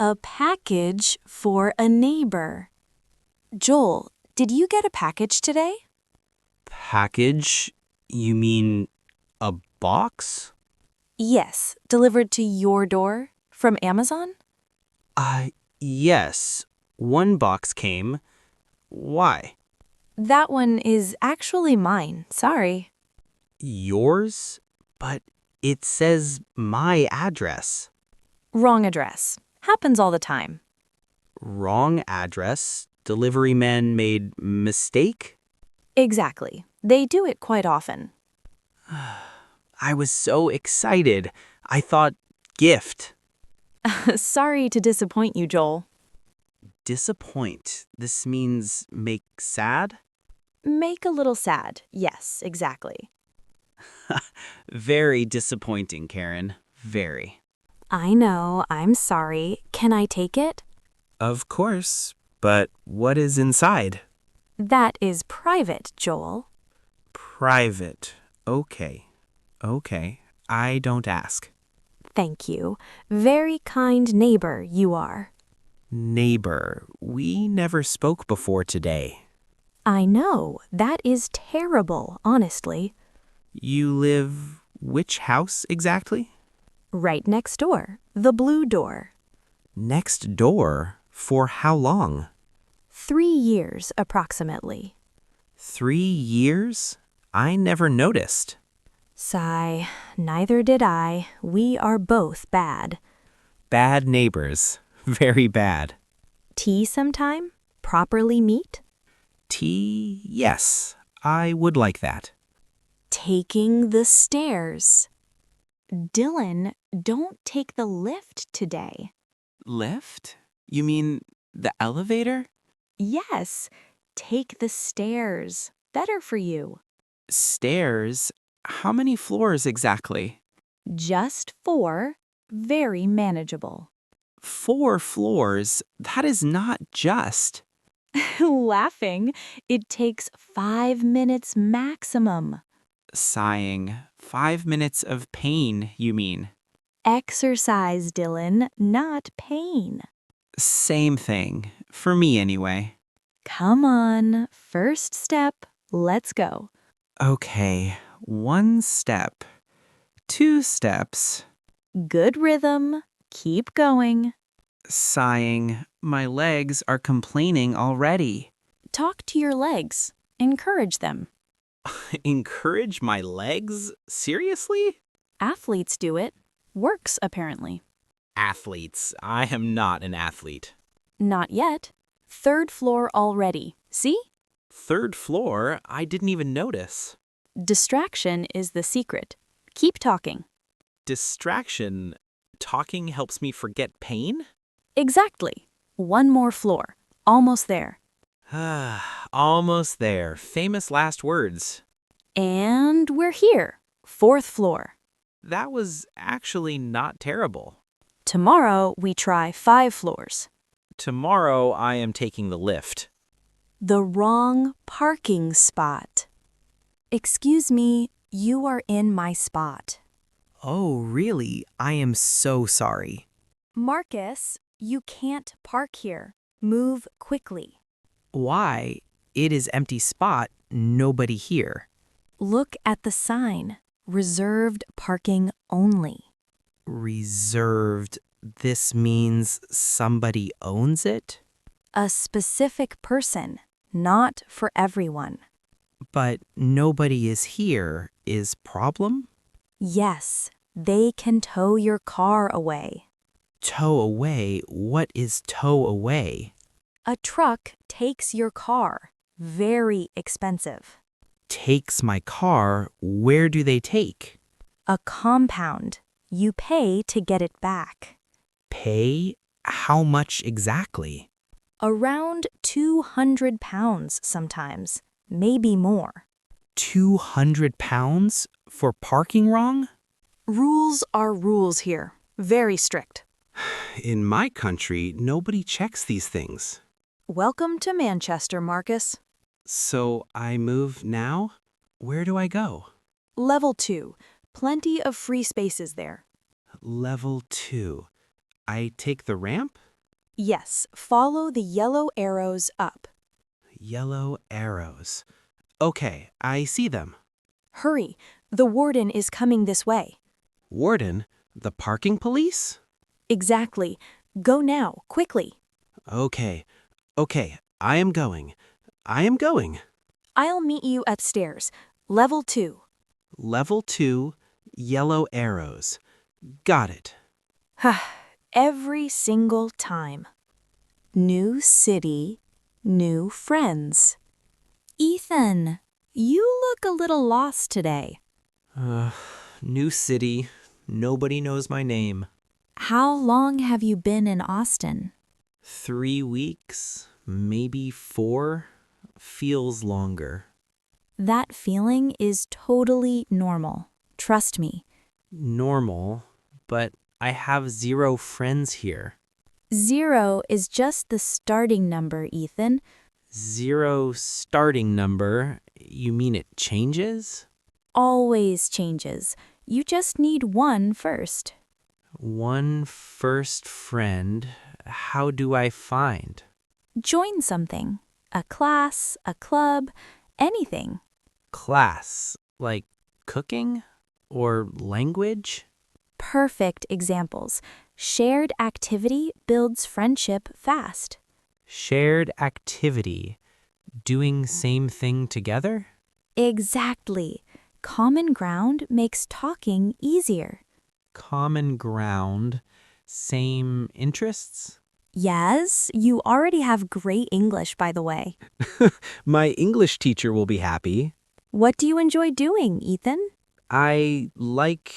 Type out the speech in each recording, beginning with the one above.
A package for a neighbor. Joel, did you get a package today? Package? You mean a box? Yes, delivered to your door from Amazon? Yes. One box came. Why? That one is actually mine. Sorry. Yours? But it says my address. Wrong address. Happens all the time. Wrong address? Delivery man made mistake? Exactly. They do it quite often. I was so excited. I thought gift. Sorry to disappoint you, Joel. Disappoint. This means make sad? Make a little sad. Yes, exactly. Very disappointing, Karen. Very. I know. I'm sorry. Can I take it? Of course. But what is inside? That is private, Joel. Private. Okay. I don't ask. Thank you. Very kind neighbor you are. Neighbor, we never spoke before today. I know. That is terrible, honestly. You live which house exactly? Right next door. The blue door. Next door? For how long? 3 years, approximately. 3 years? I never noticed. Sigh. Neither did I. We are both bad. Bad neighbors. Very bad. Tea sometime? Properly meet? Tea? Yes, I would like that. Taking the stairs. Dylan, don't take the lift today. Lift? You mean the elevator? Yes, take the stairs. Better for you. Stairs? How many floors exactly? Just 4. Very manageable. 4 floors? That is not just. Laughing. It takes 5 minutes maximum. Sighing. 5 minutes of pain, you mean? Exercise, Dylan, not pain. Same thing. For me, anyway. Come on, first step. Let's go. Okay, 1 step. 2 steps. Good rhythm. Keep going. Sighing. My legs are complaining already. Talk to your legs. Encourage them. Encourage my legs? Seriously? Athletes do it. Works, apparently. Athletes. I am not an athlete. Not yet. 3rd floor already. See? 3rd floor? I didn't even notice. Distraction is the secret. Keep talking. Distraction. Talking helps me forget pain? Exactly. 1 more floor. Almost there. Almost there. Famous last words. And we're here. 4th floor. That was actually not terrible. Tomorrow we try 5 floors. Tomorrow I am taking the lift. The wrong parking spot. Excuse me, you are in my spot. Oh, really? I am so sorry. Marcus, you can't park here. Move quickly. Why? It is empty spot, nobody here. Look at the sign. Reserved parking only. Reserved. This means somebody owns it? A specific person, not for everyone. But nobody is here is problem? Yes, they can tow your car away. Tow away? What is tow away? A truck takes your car. Very expensive. Takes my car, where do they take? A compound. You pay to get it back. Pay? How much exactly? Around 200 pounds sometimes, maybe more. 200 pounds for parking wrong? Rules are rules here. Very strict. In my country, nobody checks these things. Welcome to Manchester, Marcus. So I move now? Where do I go? Level 2. Plenty of free spaces there. Level 2. I take the ramp? Yes, follow the yellow arrows up. Yellow arrows. Okay, I see them. Hurry, the warden is coming this way. Warden? The parking police? Exactly. Go now, quickly. Okay, I am going. I am going. I'll meet you upstairs. Level 2. Level 2, yellow arrows. Got it. Every single time. New city, new friends. Ethan, you look a little lost today. New city. Nobody knows my name. How long have you been in Austin? 3 weeks, maybe 4. Feels longer. That feeling is totally normal. Trust me. Normal, but I have 0 friends here. 0 is just the starting number, Ethan. 0 starting number? You mean it changes? Always changes. You just need one first. One first friend. How do I find? Join something. A class, a club, anything. Class, like cooking or language? Perfect examples. Shared activity builds friendship fast. Shared activity. Doing same thing together? Exactly. Common ground makes talking easier. Common ground. Same interests? Yes, you already have great English, by the way. My English teacher will be happy. What do you enjoy doing, Ethan? I like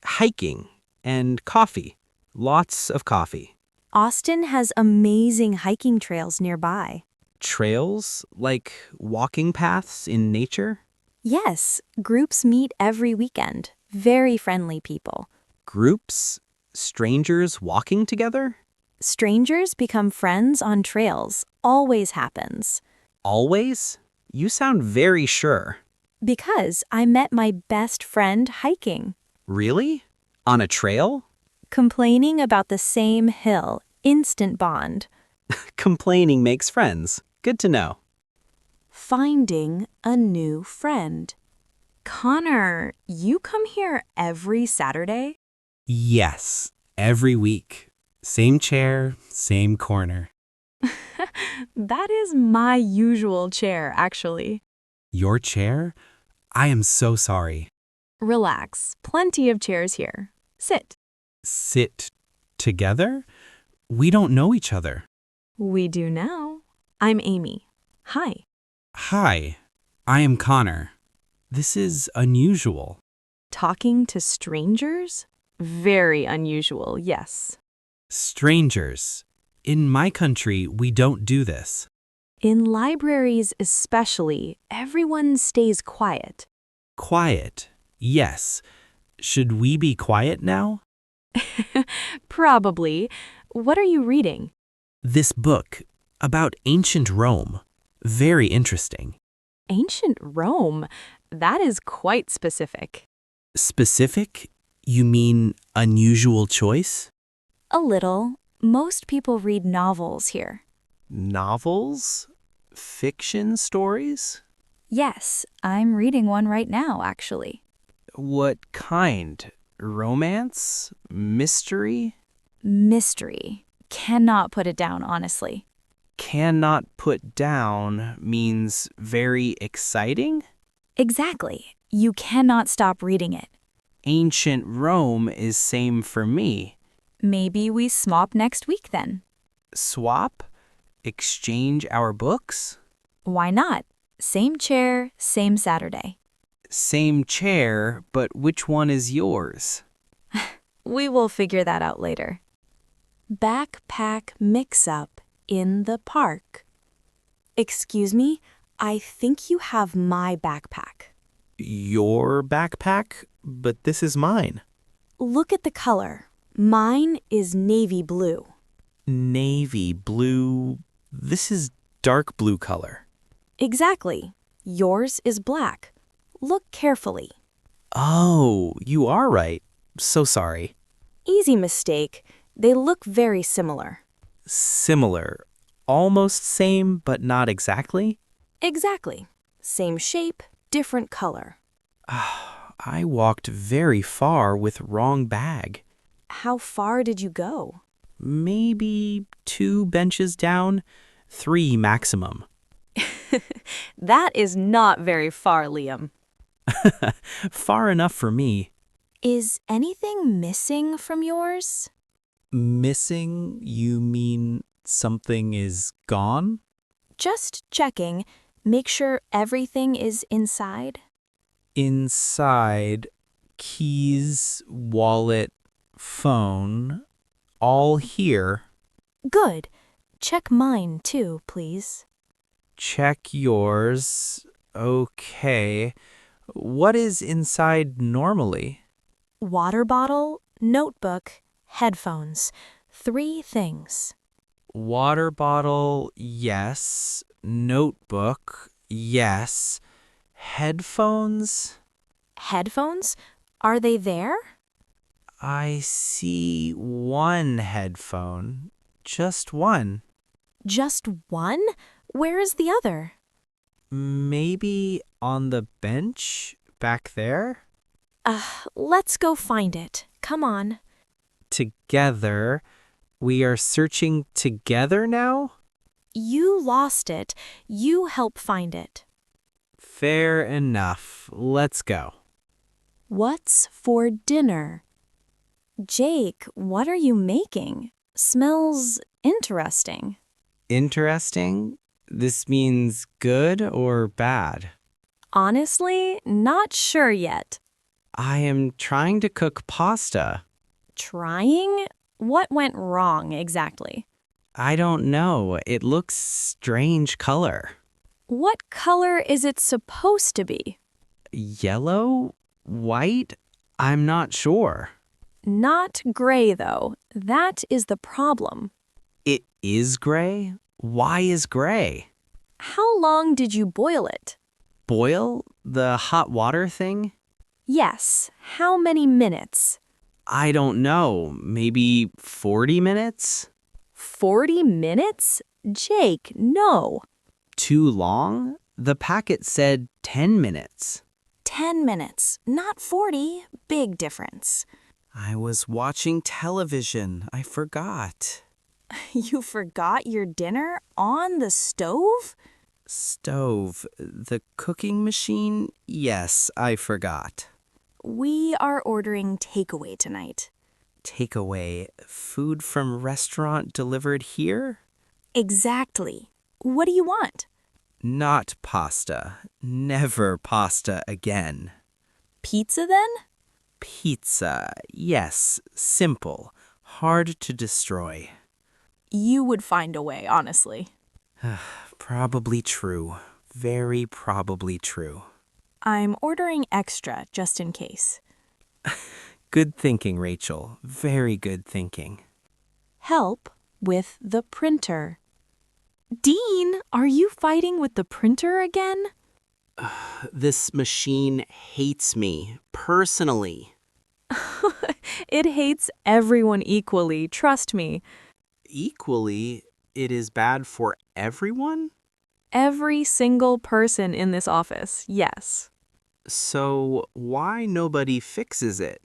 hiking and coffee. Lots of coffee. Austin has amazing hiking trails nearby. Trails, like walking paths in nature. Yes, groups meet every weekend. Very friendly people. Groups, strangers walking together. Strangers become friends on trails. Always happens. Always? You sound very sure. Because I met my best friend hiking. Really? On a trail? Complaining about the same hill. Instant bond. Complaining makes friends. Good to know. Finding a new friend. Connor, you come here every Saturday? Yes, every week. Same chair, same corner. That is my usual chair, actually. Your chair? I am so sorry. Relax. Plenty of chairs here. Sit. Sit together? We don't know each other. We do now. I'm Amy. Hi. Hi, I am Connor. This is unusual. Talking to strangers? Very unusual, yes. Strangers. In my country, we don't do this. In libraries especially, everyone stays quiet. Quiet. Yes. Should we be quiet now? Probably. What are you reading? This book about ancient Rome. Very interesting. Ancient Rome. That is quite specific. Specific? You mean unusual choice? A little. Most people read novels here. Novels? Fiction stories? Yes, I'm reading one right now, actually. What kind? Romance? Mystery? Mystery. Cannot put it down, honestly. Cannot put down means very exciting? Exactly. You cannot stop reading it. Ancient Rome is same for me. Maybe we swap next week then. Swap? Exchange our books? Why not? Same chair, same Saturday. Same chair, but which one is yours? We will figure that out later. Backpack mix-up in the park. Excuse me, I think you have my backpack. Your backpack? But this is mine. Look at the color. Mine is navy blue. Navy blue. This is dark blue color. Exactly. Yours is black. Look carefully. Oh, you are right. So sorry. Easy mistake. They look very similar. Similar. Almost same, but not exactly. Exactly. Same shape, different color. I walked very far with wrong bag. How far did you go? Maybe 2 benches down, 3 maximum. That is not very far, Liam. Far enough for me. Is anything missing from yours? Missing, you mean something is gone? Just checking. Make sure everything is inside. Inside, keys, wallet, phone, all here. Good. Check mine too, please. Check yours. Okay. What is inside normally? Water bottle, notebook, headphones. 3 things. Water bottle, yes. Notebook, yes. Headphones? Headphones? Are they there? I see 1 headphone. Just 1. Just one? Where is the other? Maybe on the bench back there? Let's go find it. Come on. Together. We are searching together now? You lost it. You help find it. Fair enough. Let's go. What's for dinner? Jake, what are you making? Smells interesting. Interesting? This means good or bad? Honestly, not sure yet. I am trying to cook pasta. Trying? What went wrong exactly? I don't know. It looks strange color. What color is it supposed to be? Yellow? White? I'm not sure. Not gray, though. That is the problem. It is gray? Why is gray? How long did you boil it? Boil? The hot water thing? Yes. How many minutes? I don't know. Maybe 40 minutes? 40 minutes? Jake, no. Too long? The packet said 10 minutes. 10 minutes, not 40. Big difference. I was watching television. I forgot. You forgot your dinner on the stove? Stove. The cooking machine? Yes, I forgot. We are ordering takeaway tonight. Takeaway. Food from restaurant delivered here? Exactly. What do you want? Not pasta. Never pasta again. Pizza then? Pizza. Yes, simple. Hard to destroy. You would find a way, honestly. Probably true. Very probably true. I'm ordering extra just in case. Good thinking, Rachel. Very good thinking. Help with the printer. Dean, are you fighting with the printer again? This machine hates me, personally. It hates everyone equally, trust me. Equally, it is bad for everyone? Every single person in this office, yes. So why nobody fixes it?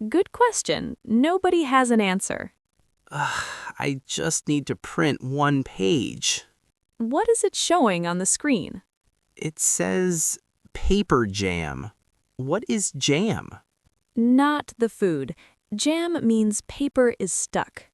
Good question. Nobody has an answer. I just need to print 1 page. What is it showing on the screen? It says paper jam. What is jam? Not the food. Jam means paper is stuck.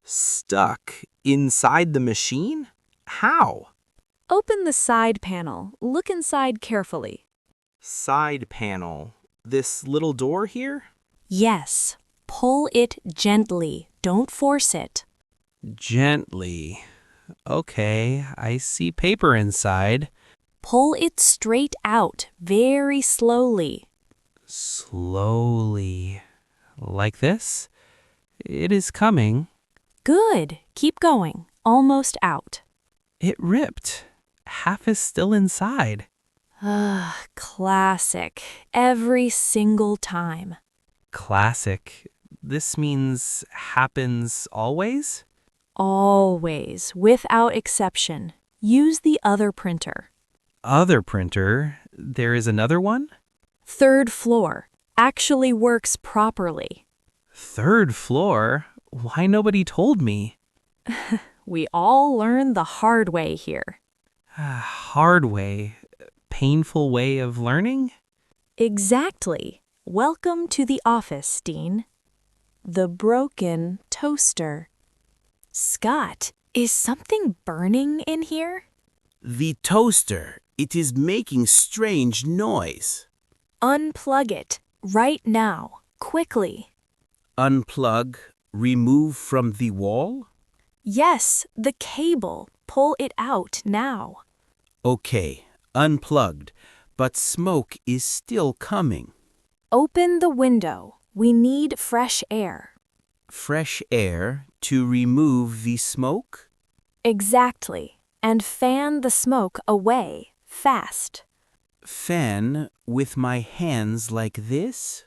Stuck inside the machine? How? Open the side panel. Look inside carefully. Side panel. This little door here? Yes. Pull it gently. Don't force it. Gently. Okay, I see paper inside. Pull it straight out, very slowly. Slowly. Like this? It is coming. Good. Keep going. Almost out. It ripped. Half is still inside. Classic. Every single time. Classic. This means happens always? Always, without exception, use the other printer. Other printer? There is another one? Third floor. Actually works properly. Third floor? Why nobody told me? We all learn the hard way here. Hard way. Painful way of learning? Exactly. Welcome to the office, Dean. The broken toaster. Scott, is something burning in here? The toaster, it is making strange noise. Unplug it right now, quickly. Unplug, remove from the wall? Yes, the cable. Pull it out now. Okay, unplugged, but smoke is still coming. Open the window. We need fresh air. Fresh air to remove the smoke? Exactly. And fan the smoke away, fast. Fan with my hands like this?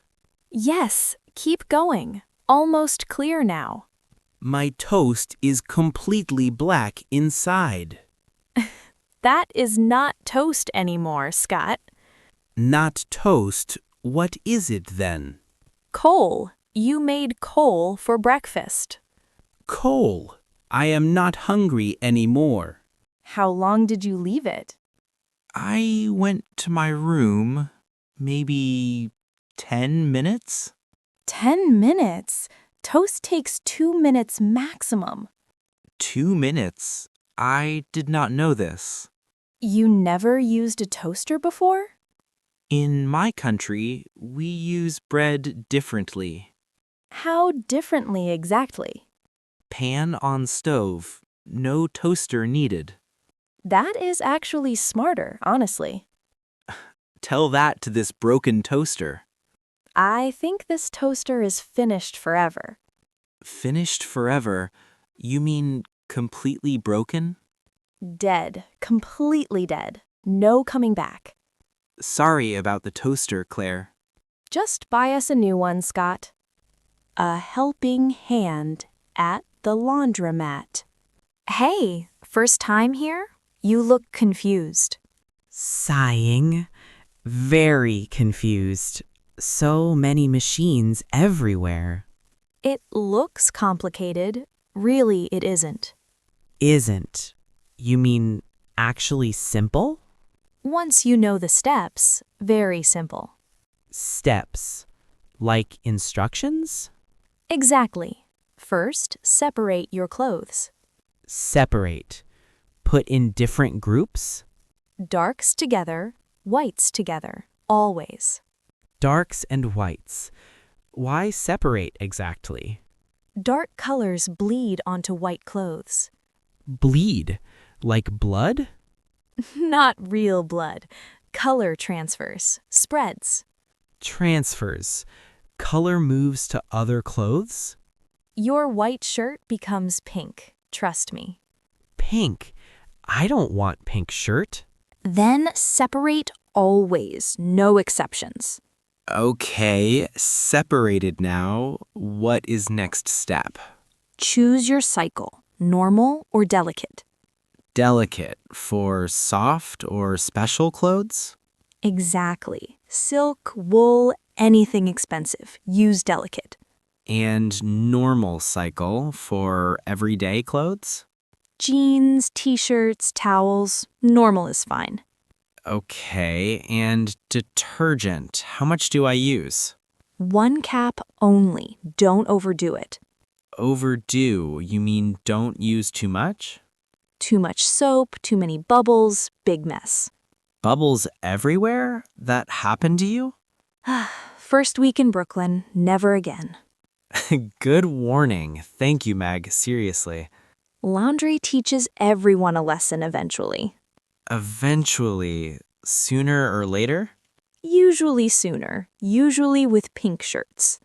Yes, keep going. Almost clear now. My toast is completely black inside. That is not toast anymore, Scott. Not toast, what is it then? Coal. You made coal for breakfast. Coal. I am not hungry anymore. How long did you leave it? I went to my room maybe 10 minutes? 10 minutes? Toast takes 2 minutes maximum. 2 minutes? I did not know this. You never used a toaster before? In my country, we use bread differently. How differently exactly? Pan on stove, no toaster needed. That is actually smarter, honestly. Tell that to this broken toaster. I think this toaster is finished forever. Finished forever? You mean completely broken? Dead. Completely dead. No coming back. Sorry about the toaster, Claire. Just buy us a new one, Scott. A helping hand at the laundromat. Hey, first time here? You look confused. Sighing. Very confused. So many machines everywhere. It looks complicated. Really, it isn't. Isn't. You mean actually simple? Once you know the steps, very simple. Steps. Like instructions? Exactly. First, separate your clothes. Separate. Put in different groups? Darks together, whites together, always. Darks and whites. Why separate exactly? Dark colors bleed onto white clothes. Bleed. Like blood? Not real blood. Color transfers, spreads. Transfers. Color moves to other clothes? Your white shirt becomes pink, trust me. Pink. I don't want pink shirt. Then separate always, no exceptions. Okay, separated now. What is next step? Choose your cycle, normal or delicate. Delicate for soft or special clothes? Exactly. Silk, wool, anything expensive. Use delicate. And normal cycle for everyday clothes? Jeans, t-shirts, towels, normal is fine. Okay, and detergent. How much do I use? 1 cap only. Don't overdo it. Overdo, you mean don't use too much? Too much soap, too many bubbles, big mess. Bubbles everywhere? That happened to you? First week in Brooklyn, never again. Good warning. Thank you, Meg. Seriously. Laundry teaches everyone a lesson eventually. Eventually, sooner or later? Usually sooner, usually with pink shirts.